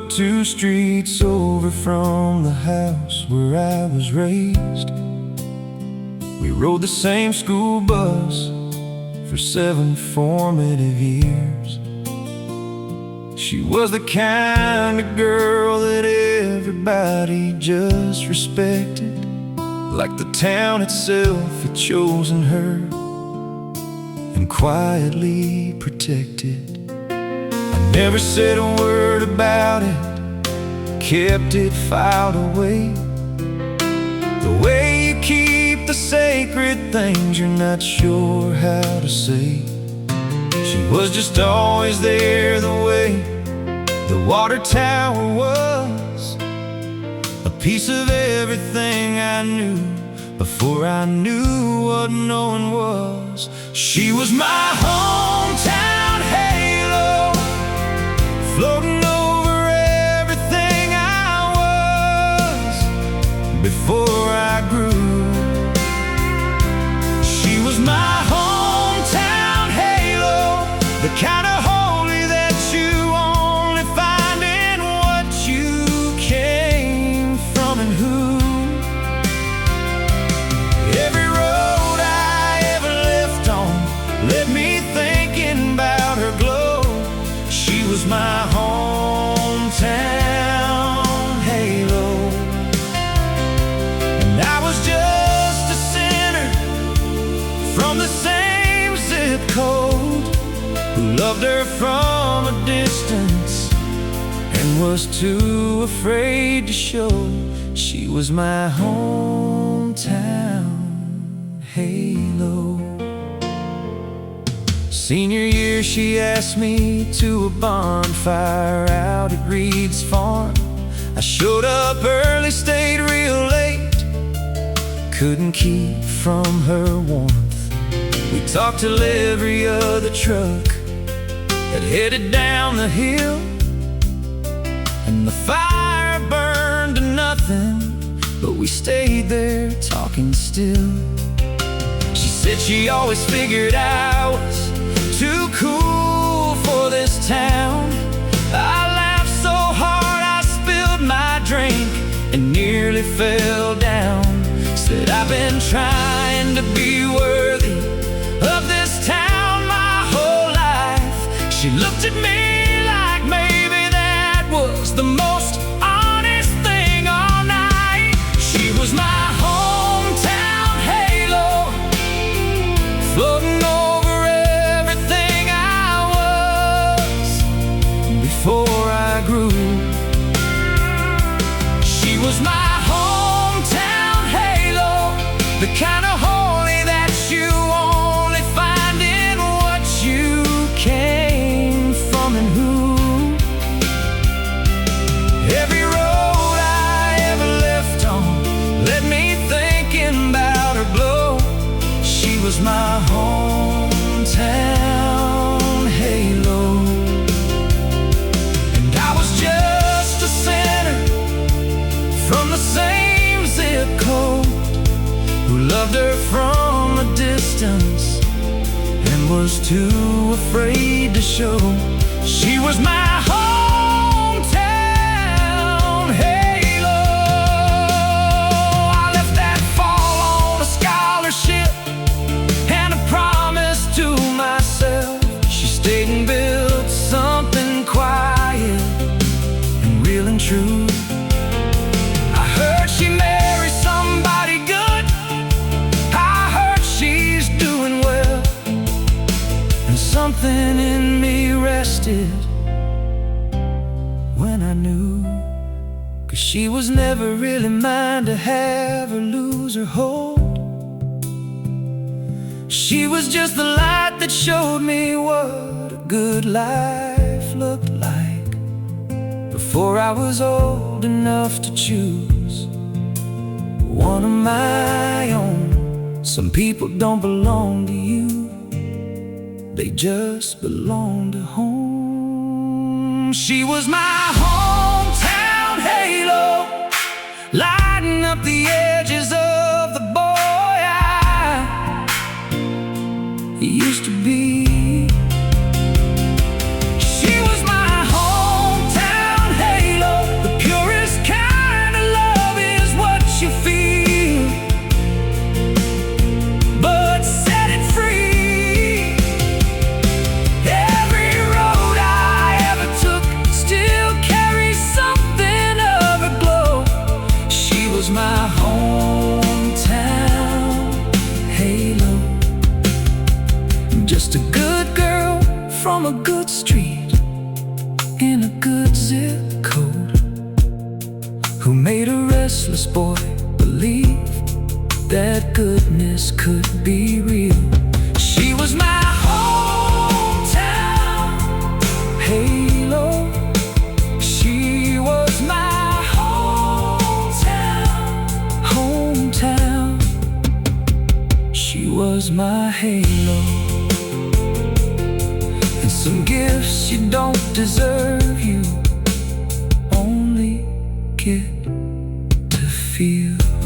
2 streets over from the house where I was raised. We rode the same school bus for 7 formative years. She was the kind of girl that everybody just respected, like the town itself had chosen her and quietly protected. I never said a word about it, kept it filed away, the way you keep the sacred things you're not sure how to say. She was just always there, the way the water tower was, a piece of everything I knew before I knew what knowing was. She was my hometown halo, floating over everything I was before I grew. She was my hometown halo, the kind of holy that you only find in what you came from and who. Every road I ever left on led me thinking about her glow. She was my hometown halo, and I was just a sinner from the same zip code, who loved her from a distance and was too afraid to show. She was my hometown halo. Senior year, she asked me to a bonfire out at Reed's farm. I showed up early, stayed real late, couldn't keep from her warmth. We talked till every other truck had headed down the hill, and the fire burned to nothing, but we stayed there talking still. She said she always figured I was too cool for this town. I laughed so hard I spilled my drink and nearly fell down. Said I've been trying to be worthy of this town my whole life. She looked at me like maybe that was the most honest thing all night. She was my hometown halo, floating over everything I was before I grew. She was my hometown halo, the kind of holy that you only find in what you came from and who. Every road I ever left on led me thinking about her glow. She was my hometown halo, and I was just a sinner from the same zip code, who loved her from a distance and was too afraid to show. She was my hometown halo. I left that fall on a scholarship and a promise to myself. She stayed and built something quiet and real and true. I heard she married somebody good, I heard she's doing well, and something in me rested when I knew. 'Cause she was never really mine to have or lose or hold. She was just the light that showed me what a good life looked like before I was old enough to choose one of my own. Some people don't belong to you, they just belong to home. She was my hometown halo, lighting up the edges of the boy I used to be. She was my hometown halo, restless boy believe that goodness could be real. She was my hometown halo. She was my hometown. She was my halo. And some gifts you don't deserve, you only get to feel.